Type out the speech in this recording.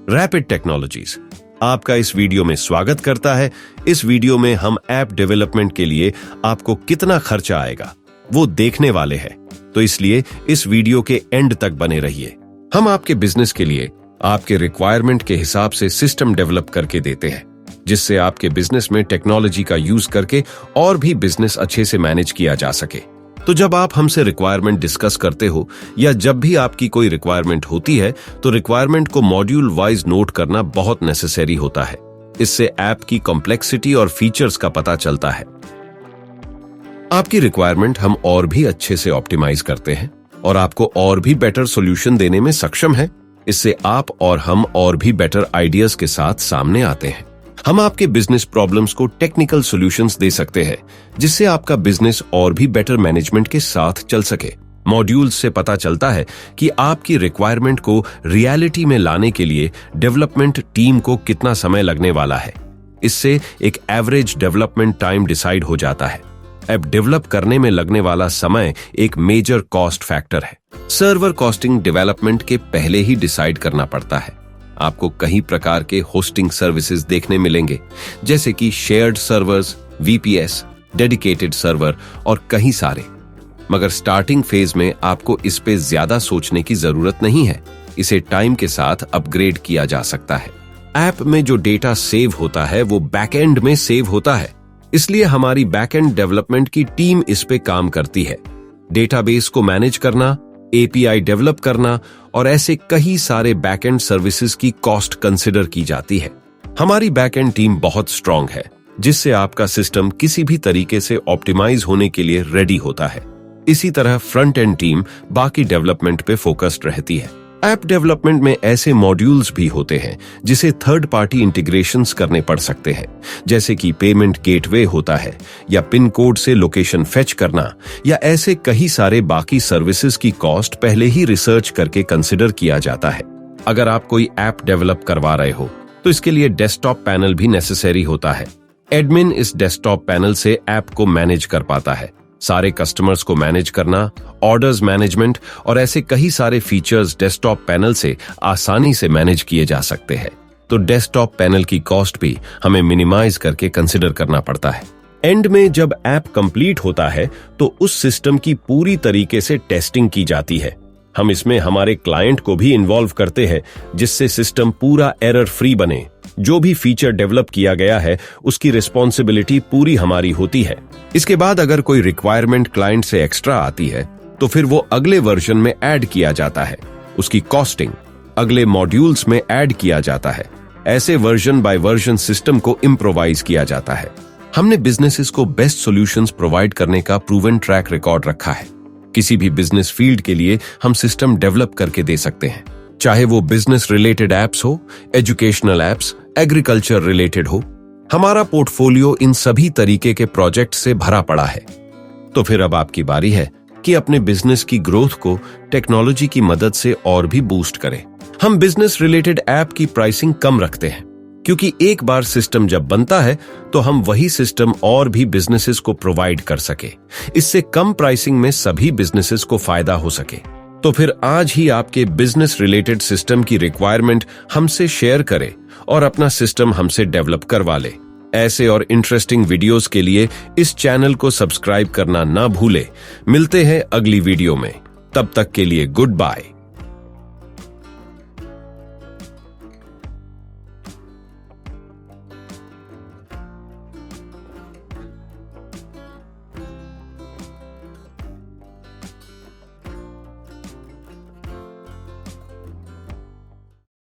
Rapid technologies आपका इस video में स्वागत करता है। इस वीडियो में हम ऐप डेवलपमेंट के लिए आपको कितना खर्चा आएगा वो देखने वाले हैं, तो इसलिए इस वीडियो के एंड तक बने रहिए। हम आपके बिजनेस के लिए आपके रिक्वायरमेंट के हिसाब से सिस्टम डेवलप करके देते हैं, जिससे आपके बिजनेस में टेक्नोलॉजी का यूज करके और भी बिजनेस अच्छे से मैनेज किया जा सके। तो जब आप हमसे रिक्वायरमेंट डिस्कस करते हो या जब भी आपकी कोई रिक्वायरमेंट होती है तो रिक्वायरमेंट को मॉड्यूल वाइज नोट करना बहुत नेसेसरी होता है। इससे ऐप की कॉम्प्लेक्सिटी और फीचर्स का पता चलता है। आपकी रिक्वायरमेंट हम और भी अच्छे से ऑप्टिमाइज करते हैं और आपको और भी बेटर सॉल्यूशन देने में सक्षम है। इससे आप और हम और भी बेटर आइडियाज के साथ सामने आते हैं। हम आपके बिजनेस प्रॉब्लम्स को टेक्निकल सॉल्यूशंस दे सकते हैं, जिससे आपका बिजनेस और भी बेटर मैनेजमेंट के साथ चल सके। मॉड्यूल्स से पता चलता है कि आपकी रिक्वायरमेंट को रियलिटी में लाने के लिए डेवलपमेंट टीम को कितना समय लगने वाला है। इससे एक एवरेज डेवलपमेंट टाइम डिसाइड हो जाता है। ऐप डेवलप करने में लगने वाला समय एक मेजर कॉस्ट फैक्टर है। सर्वर कॉस्टिंग डेवलपमेंट के पहले ही डिसाइड करना पड़ता है। आपको कई प्रकार के होस्टिंग सर्विसेज देखने मिलेंगे, जैसे कि shared servers, VPS, dedicated server और कई सारे। मगर स्टार्टिंग फेज में आपको इस पे ज्यादा सोचने की जरूरत नहीं है। इसे टाइम के साथ अपग्रेड किया जा सकता है। ऐप में जो डेटा सेव होता है वो बैकएंड में सेव होता है, इसलिए हमारी बैकएंड डेवलपमेंट की टीम इस पे काम करती है। डेटाबेस को मैनेज करना, एपीआई डेवलप करना और ऐसे कई सारे बैकएंड सर्विसेज की कॉस्ट कंसिडर की जाती है। हमारी बैकएंड टीम बहुत स्ट्रांग है, जिससे आपका सिस्टम किसी भी तरीके से ऑप्टिमाइज होने के लिए रेडी होता है। इसी तरह फ्रंट एंड टीम बाकी डेवलपमेंट पे फोकस्ड रहती है। ऐप डेवलपमेंट में ऐसे मॉड्यूल्स भी होते हैं जिसे थर्ड पार्टी इंटीग्रेशंस करने पड़ सकते हैं, जैसे कि पेमेंट गेटवे होता है या पिन कोड से लोकेशन फेच करना या ऐसे कई सारे बाकी सर्विसेज की कॉस्ट पहले ही रिसर्च करके कंसिडर किया जाता है। अगर आप कोई ऐप डेवलप करवा रहे हो तो इसके लिए डेस्कटॉप पैनल भी नेसेसरी होता है। एडमिन इस डेस्कटॉप पैनल से ऐप को मैनेज कर पाता है। सारे कस्टमर्स को मैनेज करना, ऑर्डर्स मैनेजमेंट और ऐसे कई सारे फीचर्स डेस्कटॉप पैनल से आसानी से मैनेज किए जा सकते हैं। तो डेस्कटॉप पैनल की कॉस्ट भी हमें मिनिमाइज करके कंसिडर करना पड़ता है। एंड में जब ऐप कंप्लीट होता है तो उस सिस्टम की पूरी तरीके से टेस्टिंग की जाती है। हम इसमें हमारे क्लाइंट को भी इन्वॉल्व करते हैं, जिससे सिस्टम पूरा एरर फ्री बने। जो भी फीचर डेवलप किया गया है उसकी रिस्पॉन्सिबिलिटी पूरी हमारी होती है। इसके बाद अगर कोई रिक्वायरमेंट क्लाइंट से एक्स्ट्रा आती है तो फिर वो अगले वर्जन में ऐड किया जाता है। उसकी कॉस्टिंग अगले मॉड्यूल्स में ऐड किया जाता है। ऐसे वर्जन बाय वर्जन सिस्टम को इम्प्रोवाइज किया जाता है। हमने बिजनेसेस को बेस्ट सॉल्यूशंस प्रोवाइड करने का प्रूवन ट्रैक रिकॉर्ड रखा है। किसी भी बिजनेस फील्ड के लिए हम सिस्टम डेवलप करके दे सकते हैं, चाहे वो बिजनेस रिलेटेड एप्स हो, एजुकेशनल एप्स, एग्रीकल्चर रिलेटेड हो। हमारा पोर्टफोलियो इन सभी तरीके के प्रोजेक्ट से भरा पड़ा है। तो फिर अब आपकी बारी है कि अपने बिजनेस की ग्रोथ को टेक्नोलॉजी की मदद से और भी बूस्ट करें। हम बिजनेस रिलेटेड ऐप की प्राइसिंग कम रखते हैं, क्योंकि एक बार सिस्टम जब बनता है तो हम वही सिस्टम और भी बिजनेसेस को प्रोवाइड कर सके। इससे कम प्राइसिंग में सभी बिजनेसेस को फायदा हो सके। तो फिर आज ही आपके बिजनेस रिलेटेड सिस्टम की रिक्वायरमेंट हमसे शेयर करें और अपना सिस्टम हमसे डेवलप करवा ले। ऐसे और इंटरेस्टिंग वीडियोस के लिए इस चैनल को सब्सक्राइब करना ना भूले। मिलते हैं अगली वीडियो में, तब तक के लिए गुड बाय।